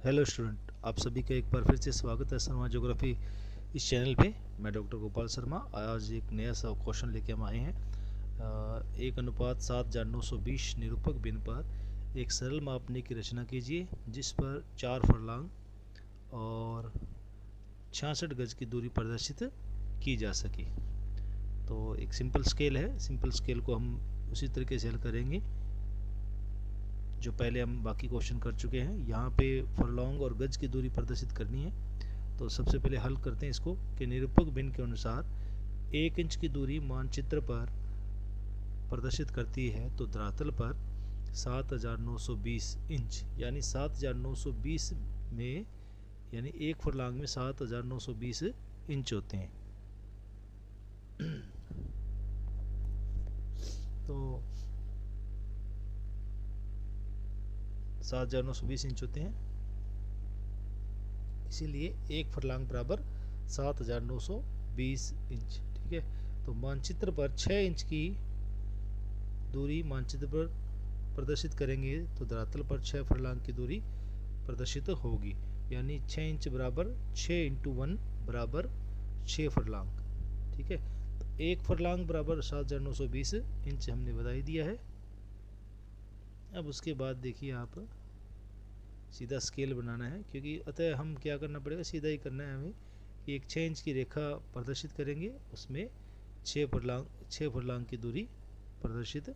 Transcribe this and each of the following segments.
Hello student, आप सभी का एक बार फिर से स्वागत है शर्मा ज्योग्राफी इस चैनल पे। मैं डॉक्टर गोपाल शर्मा आज एक नया सा क्वेश्चन लेके हम आए हैं। 1:7,920 निरूपक बिंदु पर एक सरल मापनी की रचना कीजिए जिस पर 4 फर्लांग और 66 गज की दूरी प्रदर्शित की जा सके। तो एक सिंपल स्केल है, सिंपल स्केल को हम उसी तरीके से हल करेंगे जो पहले हम बाकी क्वेश्चन कर चुके हैं। यहाँ पे फरलॉन्ग और गज की दूरी प्रदर्शित करनी है। तो सबसे पहले हल करते हैं इसको कि निरूपक बिंदु के अनुसार 1 इंच की दूरी मानचित्र पर प्रदर्शित करती है तो धरातल पर 7,920 इंच यानी 7,920 में यानी एक फरलांग में 7,920 इंच होते हैं। तो 7,920 इंच होते हैं, इसीलिए एक फरलांग बराबर 7,920 इंच। ठीक है, तो मानचित्र पर 6 इंच की दूरी मानचित्र पर प्रदर्शित करेंगे तो धरातल पर 6 फरलांग की दूरी प्रदर्शित होगी, यानी 6 इंच बराबर 6 × 1 बराबर 6 फरलांग। ठीक है, तो एक फरलांग बराबर 7,920 इंच हमने बता ही दिया है। अब उसके बाद देखिए आप सीधा स्केल बनाना है, क्योंकि अतः हम क्या करना पड़ेगा, सीधा ही करना है हमें कि एक 6 इंच की रेखा प्रदर्शित करेंगे, उसमें 6 फरलांग की दूरी प्रदर्शित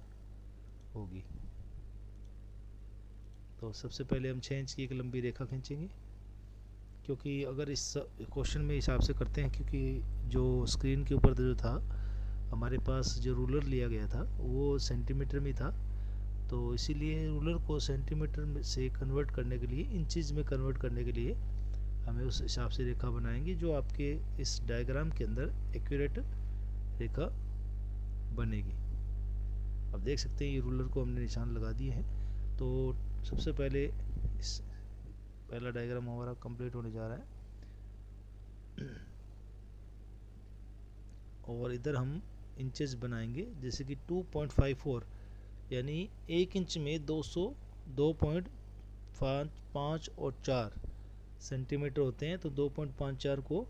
होगी। तो सबसे पहले हम 6 इंच की एक लंबी रेखा खींचेंगे, क्योंकि अगर इस क्वेश्चन में हिसाब से करते हैं, क्योंकि जो स्क्रीन के ऊपर जो था हमारे पास जो रूलर लिया गया था वो सेंटीमीटर में था, तो इसीलिए रूलर को सेंटीमीटर से कन्वर्ट करने के लिए, इंचेस में कन्वर्ट करने के लिए हमें उस हिसाब से रेखा बनाएंगे जो आपके इस डायग्राम के अंदर एक्यूरेट रेखा बनेगी। अब देख सकते हैं ये रूलर को हमने निशान लगा दिए हैं। तो सबसे पहले इस पहला डायग्राम हमारा कंप्लीट होने जा रहा है और इधर हम इंचेस बनाएंगे, जैसे कि 2.54 यानी 1 इंच में 202.5 और 4 सेंटीमीटर होते हैं। तो 2.54 को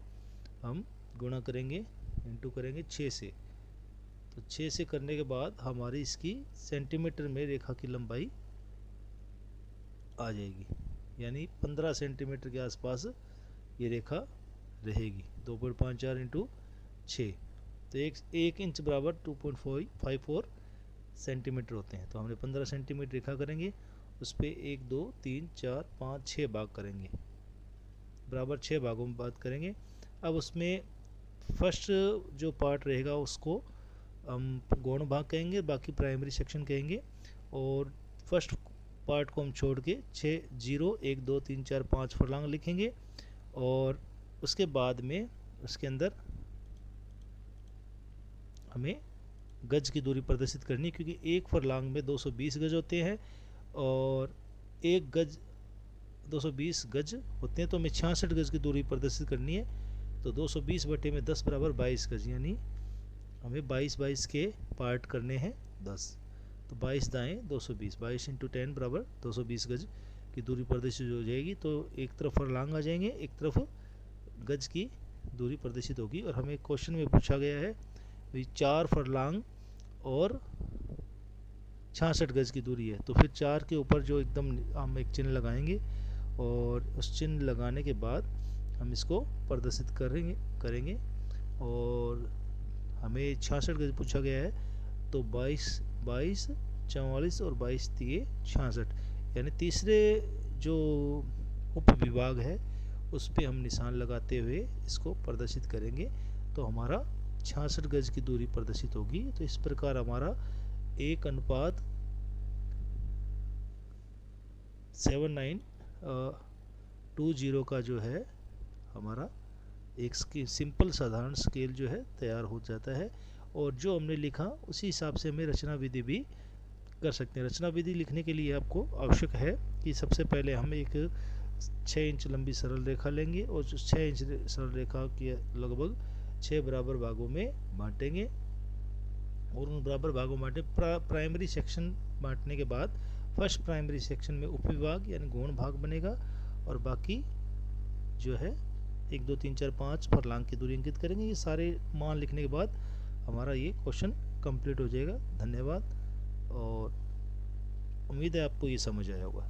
हम गुणा करेंगे, इंटू करेंगे 6 से। तो 6 से करने के बाद हमारी इसकी सेंटीमीटर में रेखा की लंबाई आ जाएगी, यानी 15 सेंटीमीटर के आसपास ये रेखा रहेगी। 2.54 इंटू 6, तो एक इंच बराबर 2.54 सेंटीमीटर होते हैं। तो हमने 15 सेंटीमीटर रेखा करेंगे, उस पर 1 2 3 4 5 6 भाग करेंगे, बराबर 6 भागों में बात करेंगे। अब उसमें फर्स्ट जो पार्ट रहेगा उसको हम गौण भाग कहेंगे, बाकी प्राइमरी सेक्शन कहेंगे, और फर्स्ट पार्ट को हम छोड़ के 6 0 1 2 3 4 5 फरलांग लिखेंगे, और उसके बाद में उसके अंदर हमें गज की दूरी प्रदर्शित करनी, क्योंकि एक फरलांग में 220 गज होते हैं और एक गज 220 गज होते हैं, तो हमें 66 गज की दूरी प्रदर्शित करनी है। तो 220 बटे में 10 बराबर 22 गज, यानी हमें 22 के पार्ट करने हैं 10। तो 22 दाएँ 220, 22 × 10 बराबर 220 गज की दूरी प्रदर्शित हो जाएगी। तो एक तरफ फरलांग आ जाएंगे, एक तरफ गज की दूरी प्रदर्शित होगी। और हमें क्वेश्चन में पूछा गया है 4 फरलांग और 66 गज की दूरी है, तो फिर 4 के ऊपर जो एकदम हम एक चिन्ह लगाएंगे, और उस चिन्ह लगाने के बाद हम इसको प्रदर्शित करेंगे। और हमें 66 गज पूछा गया है, तो 22 44 और 22 3 66, यानी तीसरे जो उप विभाग है उस पे हम निशान लगाते हुए इसको प्रदर्शित करेंगे, तो हमारा 66 गज की दूरी प्रदर्शित होगी। तो इस प्रकार हमारा 1:7920 का जो है हमारा एक सिंपल साधारण स्केल जो है तैयार हो जाता है। और जो हमने लिखा उसी हिसाब से हमें रचना विधि भी कर सकते हैं। रचना विधि लिखने के लिए आपको आवश्यक है कि सबसे पहले हम एक 6 इंच लंबी सरल रेखा लेंगे, और जो 6 इंच सरल रेखा के लगभग 6 बराबर भागों में बांटेंगे, और उन बराबर भागों में प्राइमरी सेक्शन बांटने के बाद फर्स्ट प्राइमरी सेक्शन में उपविभाग यानी गौण भाग बनेगा, और बाकी जो है 1 2 3 4 5 फरलांग की दूरी अंकित करेंगे। ये सारे मान लिखने के बाद हमारा ये क्वेश्चन कंप्लीट हो जाएगा। धन्यवाद और उम्मीद है आपको ये समझ आया होगा।